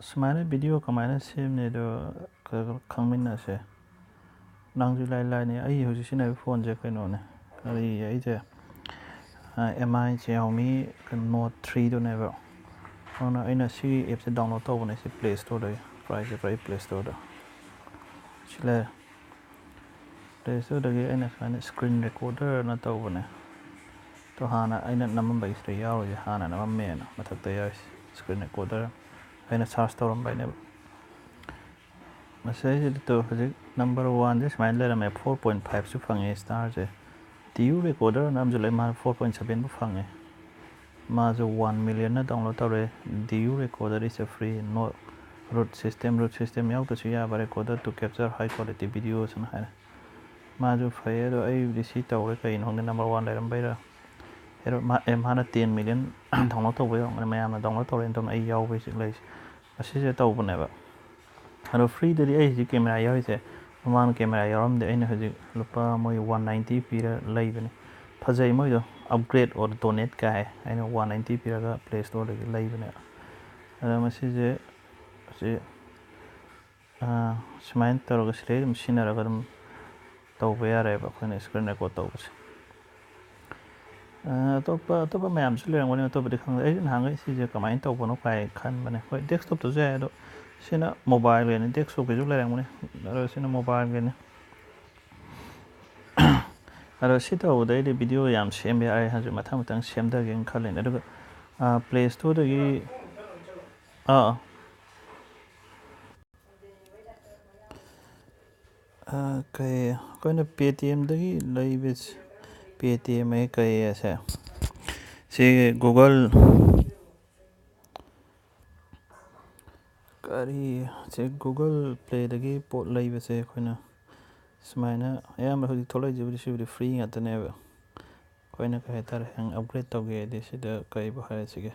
ꯁꯨꯃꯥꯏꯅ ꯚꯤꯗꯤꯑꯣ ꯀꯃꯥꯏꯅ ꯁꯦꯝꯅꯤꯗꯣ ꯈꯪꯃꯤꯟꯅꯁꯦ. ꯅꯪꯁꯨ ꯂꯥꯏꯅꯤ ꯑꯩ ꯍꯧꯖꯤꯛ ꯁꯤꯖꯤꯟꯅꯔꯤꯕ ꯐꯣꯟꯁꯦ ꯀꯩꯅꯣꯅꯦ ꯑꯩꯁꯦ MI Xiaomi Note 3ꯗꯨꯅꯦꯕ. ꯑꯗꯨꯅ ꯑꯩꯅ ꯁꯤꯒꯤ ꯑꯦꯞꯁꯦ ꯗꯥꯎꯟꯂꯣꯗ ꯇꯧꯕꯅꯦ ꯁꯤ ꯄ꯭ꯂꯦ ꯁ꯭ꯇꯣꯔꯗꯒꯤ. ꯄ꯭ꯂꯦ ꯁ꯭ꯇꯣꯔꯗ ꯁꯤ ꯂꯩꯔꯦ. ꯄ꯭ꯂꯦ ꯁ꯭ꯇꯣꯔꯗꯒꯤ ꯑꯩꯅ ꯁꯨꯃꯥꯏꯅ ꯁ꯭ꯀ꯭ꯔꯤꯟ ꯔꯦꯀꯣꯔꯗꯔꯅ ꯇꯧꯕꯅꯦ. ꯑꯗꯣ ꯍꯥꯟꯅ ꯑꯩꯅ ꯅꯝꯃꯝꯕꯒꯤꯁꯤꯗ ꯌꯥꯎꯔꯤꯁꯦ ꯍꯥꯟꯅ ꯅꯝꯃꯝꯃꯦꯅ ꯃꯊꯛꯇ ꯌꯥꯎꯔꯤꯁꯦ ꯁ꯭ꯀ꯭ꯔꯤꯟ ꯔꯦꯀꯣꯔꯗꯔ ꯑꯩꯅ ꯁꯥꯔꯆ ꯇꯧꯔꯝꯕꯩꯅꯦꯕ. ꯃꯁꯤꯗꯩꯁꯤꯗ ꯍꯧꯖꯤꯛ ꯅꯝꯕꯔ 1ꯁꯦ ꯁꯨꯃꯥꯏꯅ ꯂꯩꯔꯝꯃꯦ. 4.5ꯁꯨ ꯐꯪꯉꯦ ꯁ꯭ꯇꯥꯔꯁꯦ. TU ꯔꯦꯀꯣꯔꯗꯔꯅ ꯑꯃꯁꯨ ꯂꯩ ꯃꯥ 4.7ꯕꯨ ꯐꯪꯉꯦ. ꯃꯥꯁꯨ 1 ꯃꯤꯂꯤꯌꯟꯅ ꯗꯥꯎꯟꯂꯣꯗ ꯇꯧꯔꯦ. DU recorder is free. No root system ꯌꯥꯎꯗ꯭ꯔꯁꯨ ꯌꯥꯕ recorder to capture high quality ꯚꯤꯗꯤꯑꯣꯁꯅ ꯍꯥꯏꯔꯦ. ꯃꯥꯁꯨ ꯐꯩ. ꯑꯗꯣ ꯑꯩꯕꯨꯗꯤ ꯁꯤ ꯇꯧꯔꯦ ꯀꯩꯅꯣ ꯈꯪꯗꯦ ꯅꯝꯕꯔ 1 ꯂꯩꯔꯝꯕꯩꯔꯥ. ꯃꯥꯅ 10 ꯃꯤꯂꯤꯌꯟ ꯗꯥꯎꯟꯂꯣꯗ ꯇꯧꯕ ꯌꯥꯎꯔꯝꯒꯅꯤ. ꯃꯌꯥꯝꯅ ꯗꯥꯎꯟꯂꯣꯗ ꯇꯧꯔꯦꯅ ꯇꯧꯅ ꯑꯩ ꯌꯥꯎꯕ ꯍꯧꯖꯤꯛ ꯂꯩꯔꯤꯁꯦ. ꯑꯁꯤꯁꯦ ꯇꯧꯕꯅꯦꯕ. ꯑꯗꯣ ꯐ꯭ꯔꯤꯗꯗꯤ ꯑꯩ ꯍꯧꯖꯤꯛ ꯀꯦꯃꯦꯔꯥ ꯌꯥꯎꯔꯤꯁꯦ ꯃꯃꯥꯡꯗ ꯀꯦꯃꯦꯔꯥ ꯌꯥꯎꯔꯝꯗꯦ. ꯑꯩꯅ ꯍꯧꯖꯤꯛ ꯂꯨꯄꯥ ꯃꯣꯏ 190 ꯄꯤꯔ ꯂꯩꯕꯅꯤ. ꯐꯖꯩ ꯃꯣꯏꯗꯣ ꯑꯞꯒ꯭ꯔꯦꯗ ꯑꯣꯔ ꯗꯣꯅꯦꯠ ꯀꯥꯏ. ꯑꯩꯅ 190 ꯄꯤꯔꯒ ꯄ꯭ꯂꯦ ꯁ꯭ꯇꯣꯔꯗꯒꯤ ꯂꯩꯕꯅꯦꯕ. ꯑꯗꯣ ꯃꯁꯤꯁꯦ ꯁꯨꯃꯥꯏꯅ ꯇꯧꯔꯒ ꯁꯤꯗꯩ ꯑꯗꯨꯝ ꯁꯤꯖꯤꯟꯅꯔꯒ ꯑꯗꯨꯝ ꯇꯧꯕ ꯌꯥꯔꯦꯕ ꯑꯩꯈꯣꯏꯅ ꯁ꯭ꯀ꯭ꯔꯤꯟ ꯔꯦꯀꯣꯔꯗ ꯇꯧꯕꯁꯦ. ꯑꯇꯣꯞꯄ ꯃꯌꯥꯝꯁꯨ ꯂꯩꯔꯝꯒꯅꯤ. ꯑꯇꯣꯞꯄꯗꯤ ꯈꯪꯗꯦ. ꯑꯩꯁꯨ ꯅꯍꯥꯟꯒꯩ ꯁꯤꯁꯦ ꯀꯃꯥꯏꯅ ꯇꯧꯕꯅꯣ ꯀꯥꯏ ꯈꯟꯕꯅꯦ. ꯍꯣꯏ ꯗꯦꯛꯁꯇꯣꯞꯇꯁꯨ ꯌꯥꯏ. ꯑꯗꯣ ꯁꯤꯅ ꯃꯣꯕꯥꯏꯜꯒꯤꯅꯤ. ꯗꯦꯛꯁꯇꯣꯞꯀꯤꯁꯨ ꯂꯩꯔꯝꯒꯅꯤ. ꯑꯗꯣ ꯁꯤꯅ ꯃꯣꯕꯥꯏꯜꯒꯤꯅꯤ. ꯑꯗꯣ ꯁꯤ ꯇꯧꯕꯗꯩꯗꯤ ꯚꯤꯗꯤꯑꯣ ꯌꯥꯝ ꯁꯦꯝꯕ ꯌꯥꯔꯦ. ꯍꯧꯖꯤꯛ ꯃꯊꯪ ꯁꯦꯝꯊꯒꯦꯅ ꯈꯜꯂꯤꯅꯦ. ꯑꯗꯨꯒ ꯄ꯭ꯂꯦ ꯁ꯭ꯇꯣꯔꯗꯒꯤ ꯀꯩ ꯑꯩꯈꯣꯏꯅ ꯄꯦꯇꯤꯑꯦꯝꯗꯒꯤ ꯂꯩꯕꯁꯦ ꯄꯦꯇꯤꯑꯦꯝ ꯀꯩꯁꯦ ꯁꯤ ꯒꯨꯒꯜ ꯄ꯭ꯂꯦꯗꯒꯤ ꯄꯣꯠ ꯂꯩꯕꯁꯦ ꯑꯩꯈꯣꯏꯅ ꯁꯨꯃꯥꯏꯅ ꯑꯌꯥꯝꯕ ꯍꯧꯖꯤꯛ ꯊꯣꯛꯂꯛꯏꯁꯤꯕꯨꯗꯤ ꯁꯤꯕꯨꯗꯤ ꯐ꯭ꯔꯤ ꯉꯥꯛꯇꯅꯦꯕ. ꯑꯩꯈꯣꯏꯅ ꯀꯩ ꯍꯥꯏꯇꯥꯔꯦ ꯑꯞꯒ꯭ꯔꯦꯗ ꯇꯧꯒꯦ ꯍꯥꯏꯗꯤ ꯁꯤꯗ ꯀꯩꯕꯨ ꯍꯥꯏꯔꯁꯤꯒꯦ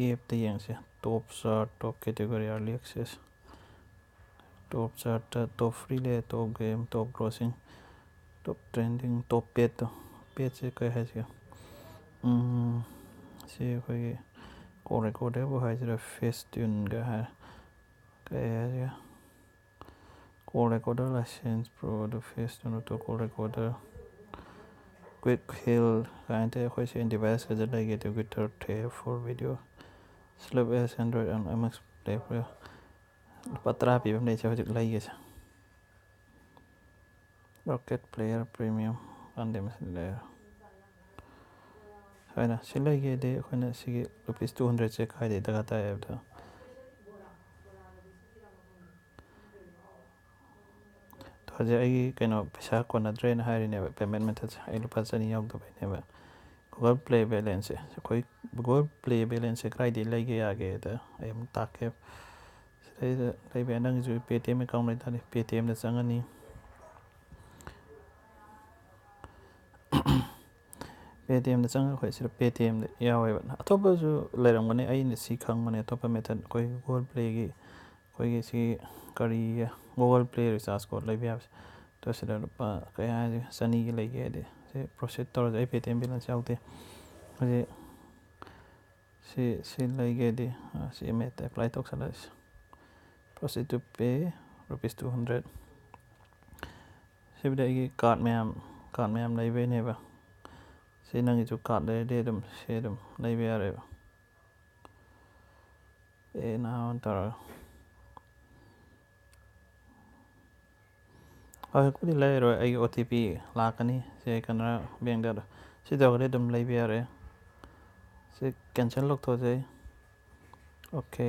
ꯑꯦꯞꯇ ꯌꯦꯡꯁꯦ. ꯇꯣꯞ ꯆꯥꯔꯠ, ꯇꯣꯞ ꯀꯦꯇꯦꯒꯣꯔꯤ, ꯑꯥꯔꯂꯤ ꯑꯦꯛꯁꯦꯁ. ꯇꯣꯞ ꯆꯥꯔꯠꯇ ꯇꯣꯞ ꯐ꯭ꯔꯤ ꯂꯩ, ꯇꯣꯞ ꯒꯦꯝ, ꯇꯣꯞ ꯒ꯭ꯔꯣꯁꯤꯡ, ꯇꯣꯞ ꯇ꯭ꯔꯦꯟꯗꯤꯡ, ꯇꯣꯞ ꯄꯦꯠꯇꯣ. ꯄꯦꯠꯁꯦ ꯀꯩ ꯍꯥꯏꯁꯤꯒꯦ ꯁꯤ ꯑꯩꯈꯣꯏꯒꯤ ꯀꯣꯜ ꯔꯦꯀꯣꯔꯗꯔꯕꯨ ꯍꯥꯏꯁꯤꯔꯥ ꯐꯦꯁꯇ꯭ꯌꯨꯟꯒ ꯍꯥꯏꯔ ꯀꯩ ꯍꯥꯏꯁꯤꯒꯦ ꯀꯣꯜ ꯔꯦꯀꯣꯔꯗꯔ ꯂꯥꯏꯁꯦꯟꯁ ꯄ꯭ꯔꯣ ꯑꯗꯨ ꯐꯦꯁꯇ꯭ꯌꯨꯟ ꯑꯣꯇꯣ ꯀꯣꯜ ꯔꯦꯀꯣꯔꯗꯔ ꯀ꯭ꯋꯤꯛ ꯍꯤꯜ ꯀꯥꯏꯅ ꯇꯧꯋꯦ. ꯑꯩꯈꯣꯏ ꯁꯤ ꯗꯤꯚꯥꯏꯁꯀꯁꯦ ꯂꯩꯒꯦ. ꯇ꯭ꯋꯤꯇꯔ ꯇꯦꯞ ꯐꯣꯔ ꯚꯤꯗꯤꯑꯣ ꯁ꯭ꯂꯦꯞ ꯑꯦꯁ ꯑꯦꯟꯗ꯭ꯔꯣꯏꯗ MX ꯄ꯭ꯂꯦ ꯂꯨꯄꯥ 10 ꯄꯤꯕ ꯑꯃ ꯂꯩꯁꯦ ꯍꯧꯖꯤꯛ ꯂꯩꯒꯦꯁꯦ. ꯔꯣꯀꯦꯠ ꯄ꯭ꯂꯦꯌꯔ ꯄ꯭ꯔꯤꯃꯤꯌꯝ ꯑꯟꯂꯤꯃꯤꯇꯦꯗ ꯂꯩꯔꯦ. ꯍꯥꯏꯅ ꯁꯤ ꯂꯩꯒꯦꯗꯤ ꯑꯩꯈꯣꯏꯅ ꯁꯤꯒꯤ ꯔꯨꯄꯤꯁ 200ꯁꯦ ꯀꯥꯏꯗꯩ ꯗꯔꯀꯥꯔ ꯇꯥꯏ ꯍꯥꯏꯕꯗꯣ ꯍꯧꯖꯤꯛ ꯑꯩꯒꯤ ꯀꯩꯅꯣ ꯄꯩꯁꯥ ꯀꯣꯟꯅꯗ꯭ꯔꯦꯅ ꯍꯥꯏꯔꯤꯅꯦꯕ ꯄꯦꯃꯦꯟ ꯃꯦꯊꯠꯁꯦ. ꯑꯩ ꯂꯨꯄꯥ 200 ꯌꯥꯎꯗꯕꯩꯅꯦꯕ. ꯒꯨꯒꯜ ꯄ꯭ꯂꯦ ꯕꯦꯂꯦꯟꯁꯁꯦ ꯒꯨꯒꯜ ꯄ꯭ꯂꯦ ꯕꯦꯂꯦꯟꯁꯁꯦ ꯀꯗꯥꯏꯗꯩ ꯂꯩꯒꯦ ꯌꯥꯒꯦꯗ ꯑꯩ ꯑꯃꯨꯛ ꯇꯥꯛꯀꯦ. ꯁꯤꯗꯩꯗ ꯂꯩꯕ ꯌꯥꯏ. ꯅꯪꯒꯤꯁꯨ ꯄꯦꯇꯤꯑꯦꯝ ꯑꯦꯀꯥꯎꯟ ꯂꯩꯇꯥꯔꯗꯤ ꯄꯦꯇꯤꯑꯦꯝꯗ ꯆꯪꯉꯅꯤ. ꯄꯦꯇꯤꯑꯦꯝꯗ ꯆꯪꯉꯒ ꯑꯩꯈꯣꯏ ꯁꯤꯗ ꯄꯦꯇꯤꯑꯦꯝꯗ ꯌꯥꯎꯋꯦꯕ. ꯑꯇꯣꯞꯄꯁꯨ ꯂꯩꯔꯝꯒꯅꯤ. ꯑꯩꯅ ꯁꯤ ꯈꯪꯕꯅꯦ. ꯑꯇꯣꯞꯄ ꯃꯦꯊꯠ ꯑꯩꯈꯣꯏ ꯒꯨꯒꯜ ꯄ꯭ꯂꯦꯒꯤ ꯑꯩꯈꯣꯏꯒꯤ ꯁꯤ ꯀꯔꯤꯒꯤ ꯒꯨꯒꯜ ꯄ꯭ꯂꯦ ꯔꯤꯆꯥꯔꯖ ꯀꯣꯠ ꯂꯩꯕ ꯌꯥꯕꯁꯦ. ꯑꯗꯣ ꯁꯤꯗ ꯂꯨꯄꯥ ꯀꯩ ꯍꯥꯏꯁꯤꯒꯦ 200ꯒꯤ ꯂꯩꯒꯦ ꯍꯥꯏꯗꯤ ꯁꯤ ꯄ꯭ꯔꯣꯁꯦꯁ ꯇꯧꯔꯁꯦ. ꯑꯩ ꯄꯦꯇꯤꯑꯦꯝ ꯕꯦꯂꯦꯟꯁ ꯌꯥꯎꯗꯦ. ꯍꯧꯖꯤꯛ ꯁꯤ ꯂꯩꯒꯦꯗꯤ ꯁꯤ ꯑꯦꯝꯑꯦꯗ ꯑꯦꯄ꯭ꯂꯥꯏ ꯇꯧꯁꯜꯂꯁꯤ. ꯄ꯭ꯔꯣꯁꯦꯁ ꯇꯨ ꯄꯦ ꯔꯨꯄꯤꯁ 200. ꯁꯤꯕꯨꯗꯤ ꯑꯩꯒꯤ ꯀꯥꯔꯠ ꯃꯌꯥꯝ ꯂꯩꯕꯩꯅꯦꯕ. ꯁꯤ ꯅꯪꯒꯤꯁꯨ ꯀꯥꯔꯠ ꯂꯩꯔꯗꯤ ꯑꯗꯨꯝ ꯁꯤ ꯑꯗꯨꯝ ꯂꯩꯕ ꯌꯥꯔꯦꯕ. ꯅꯍꯥꯟ ꯇꯧꯔꯒ ꯍꯧꯖꯤꯛꯄꯨꯗꯤ ꯂꯩꯔꯔꯣꯏ. ꯑꯩꯒꯤ OTP ꯂꯥꯛꯀꯅꯤ. ꯁꯤ ꯀꯩꯅꯣ ꯕꯦꯡꯛꯗ ꯁꯤ ꯇꯧꯔꯒꯗꯤ ꯑꯗꯨꯝ ꯂꯩꯕ ꯌꯥꯔꯦ. ꯁꯤ ꯀꯦꯟꯁꯦꯜ ꯂꯧꯊꯣꯛꯑꯁꯦ. ꯑꯣꯀꯦ.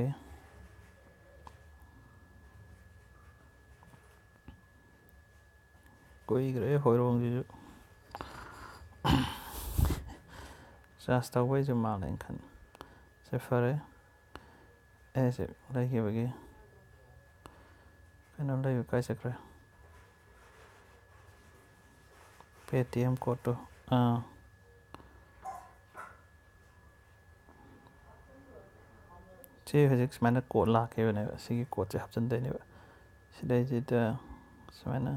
ꯀꯨꯏꯈ꯭ꯔꯦ ꯍꯣꯏꯔꯣꯡꯁꯤꯁꯨ ꯆꯥꯔꯖ ꯇꯧꯕꯩꯁꯨ ꯃꯥꯜꯂꯦ ꯑꯩꯅ ꯈꯟꯕ. ꯁꯤ ꯐꯔꯦ. ꯁꯤ ꯂꯩꯈꯤꯕꯒꯤ ꯀꯩꯅꯣ ꯂꯩꯕ ꯀꯥꯏ ꯆꯠꯈ꯭ꯔꯦ ꯄꯦꯇꯤꯑꯦꯝ ꯀꯣꯠꯇꯣ. ꯁꯤ ꯍꯧꯖꯤꯛ ꯁꯨꯃꯥꯏꯅ ꯀꯣꯠ ꯂꯥꯛꯈꯤꯕꯅꯦꯕ. ꯁꯤꯒꯤ ꯀꯣꯠꯁꯦ ꯍꯥꯞꯆꯤꯟꯗꯣꯏꯅꯦꯕ. ꯁꯤꯗꯩꯁꯤꯗ ꯁꯨꯃꯥꯏꯅ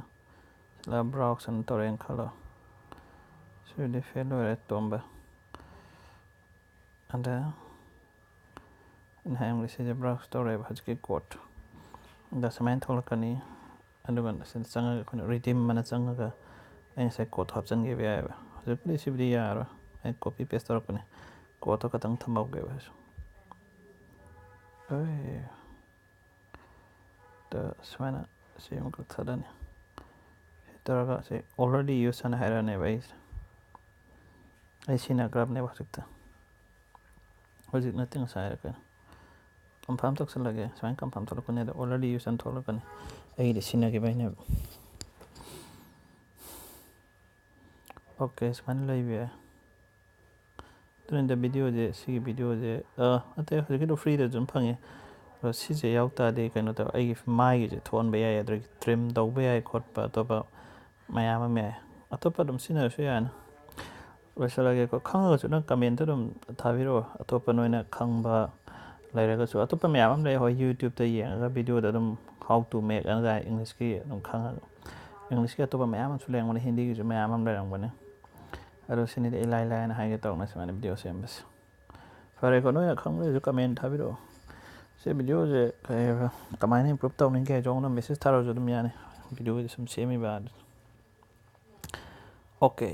ꯕ꯭ꯔꯥꯎꯖ ꯇꯧꯔꯦꯅ ꯈꯜꯂꯣ. ꯁꯤꯗꯤ ꯐꯦꯜ ꯑꯣꯏꯔꯦ ꯇꯣꯝꯕ. ꯑꯗ ꯑꯩꯅ ꯍꯥꯏꯔꯝꯂꯤꯁꯦ ꯕ꯭ꯔꯥꯎꯁ ꯇꯧꯔꯦꯕ ꯍꯧꯖꯤꯛꯀꯤ ꯀꯣꯠ ꯗ ꯁꯨꯃꯥꯏꯅ ꯊꯣꯛꯂꯛꯀꯅꯤ ꯑꯗꯨꯒ ꯁꯤꯗ ꯆꯪꯉꯒ ꯑꯩꯈꯣꯏꯅ ꯔꯤꯗꯤꯝ ꯑꯅ ꯆꯪꯉꯒ ꯑꯩ ꯉꯁꯥꯏ ꯀꯣꯠ ꯍꯥꯞꯆꯤꯟꯈꯤꯕ ꯌꯥꯏꯑꯕ ꯍꯧꯖꯤꯛꯄꯨꯗꯤ ꯁꯤꯕꯨꯗꯤ ꯌꯥꯔꯣꯏ ꯑꯩ ꯀꯣꯄꯤ ꯄꯦꯁ ꯇꯧꯔꯛꯄꯅꯦ ꯀꯣꯠꯇꯣ ꯈꯇꯪ ꯊꯝꯍꯧꯒꯦꯕ ꯁꯨꯃꯥꯏꯅ ꯁꯤ ꯑꯃꯨꯛ ꯀꯛꯊꯠꯂꯅꯤ ꯁꯤ ꯇꯧꯔꯒ ꯁꯤ ꯑꯣꯜꯔꯦꯗꯤ ꯌꯨꯁ ꯍꯥꯏꯅ ꯍꯥꯏꯔꯛꯑꯅꯦꯕ ꯑꯩ ꯁꯤꯖꯤꯟꯅꯈ꯭ꯔꯕꯅꯦꯕ ꯍꯧꯖꯤꯛ ꯅꯠꯇꯦ ꯉꯁꯥꯏ ꯍꯥꯏꯔꯛꯀꯅꯤ ꯀꯟꯐꯥꯔꯝ ꯇꯧꯁꯜꯂꯒꯦ ꯁꯨꯃꯥꯏꯅ ꯀꯟꯐꯥꯔꯝ ꯊꯣꯛꯂꯛꯀꯅꯤ ꯑꯗ ꯑꯣꯜꯔꯦꯗꯤ ꯌꯨꯁ ꯑꯅ ꯊꯣꯛꯂꯛꯀꯅꯤ ꯑꯩꯒꯤꯗꯤ ꯁꯤꯖꯤꯟꯅꯈꯤꯕꯩꯅꯦꯕ ꯑꯣꯀꯦ ꯁꯨꯃꯥꯏꯅ ꯂꯩꯕ ꯌꯥꯏ ꯑꯗꯨꯅꯤꯗ ꯚꯤꯗꯤꯑꯣꯁꯦ ꯁꯤꯒꯤ ꯚꯤꯗꯤꯑꯣꯁꯦ ꯑꯇꯩ ꯍꯧꯖꯤꯛꯀꯤꯗꯣ ꯐ꯭ꯔꯤꯗꯁꯨ ꯑꯗꯨꯝ ꯐꯪꯉꯦ ꯑꯗꯣ ꯁꯤꯁꯦ ꯌꯥꯎ ꯇꯥꯔꯗꯤ ꯀꯩꯅꯣ ꯇꯧꯔ ꯑꯩꯒꯤ ꯃꯥꯏꯒꯤꯁꯦ ꯊꯣꯛꯍꯟꯕ ꯌꯥꯏ ꯑꯗꯒꯤ ꯇ꯭ꯔꯤꯝ ꯇꯧꯕ ꯌꯥꯏ ꯈꯣꯠꯄ ꯑꯇꯣꯞꯄ ꯃꯌꯥꯝ ꯑꯃ ꯌꯥꯏ ꯑꯇꯣꯞꯄ ꯑꯗꯨꯝ ꯁꯤꯖꯤꯟꯅꯔꯁꯨ ꯌꯥꯅꯤ ꯂꯣꯏꯁꯤꯜꯂꯒꯦꯀꯣ ꯈꯪꯉꯒꯁꯨ ꯅꯪ ꯀꯃꯦꯟꯇ ꯑꯗꯨꯝ ꯊꯥꯕꯤꯔꯛꯑꯣ ꯑꯇꯣꯞꯄ ꯅꯣꯏꯅ ꯈꯪꯕ ꯂꯩꯔꯒꯁꯨ ꯑꯇꯣꯞꯄ ꯃꯌꯥꯝ ꯑꯃ ꯂꯩ ꯍꯣꯏ ꯌꯨꯇ꯭ꯌꯨꯕꯇ ꯌꯦꯡꯉꯒ ꯚꯤꯗꯤꯑꯣꯗ ꯑꯗꯨꯝ ꯍꯥꯎ ꯇꯨ ꯃꯦꯛ ꯑꯅ ꯏꯪꯂꯤꯁꯀꯤ ꯑꯗꯨꯝ ꯈꯪꯉꯒ ꯏꯪꯂꯤꯁꯀꯤ ꯑꯇꯣꯞꯄ ꯃꯌꯥꯝ ꯑꯃꯁꯨ ꯂꯩꯔꯝꯒꯅꯤ ꯍꯤꯟꯗꯤꯒꯤꯁꯨ ꯃꯌꯥꯝ ꯑꯃ ꯂꯩꯔꯝꯒꯅꯤ ꯑꯗꯣ ꯁꯤꯅꯤꯗꯤ ꯏꯂꯥꯏ ꯂꯥꯏꯅ ꯍꯥꯏꯒꯦ ꯇꯧꯅ ꯁꯨꯃꯥꯏꯅ ꯚꯤꯗꯤꯑꯣ ꯁꯦꯝꯕꯁꯦ ꯐꯔꯦꯀꯣ ꯅꯣꯏꯅ ꯈꯪꯕꯁꯨ ꯀꯃꯦꯟ ꯊꯥꯕꯤꯔꯛꯑꯣ ꯁꯤ ꯚꯤꯗꯤꯑꯣꯁꯦ ꯀꯃꯥꯏꯅ ꯏꯝꯄ꯭ꯔꯨꯞ ꯇꯧꯅꯤꯡꯒꯦ ꯍꯥꯏꯁꯨ ꯑꯩꯉꯣꯟꯗ ꯃꯦꯁꯦꯖ ꯊꯥꯔꯁꯨ ꯑꯗꯨꯝ ꯌꯥꯅꯤ ꯚꯤꯗꯤꯑꯣꯁꯦ ꯁꯨꯝ ꯁꯦꯝꯃꯤꯕ ꯑꯣꯀꯦ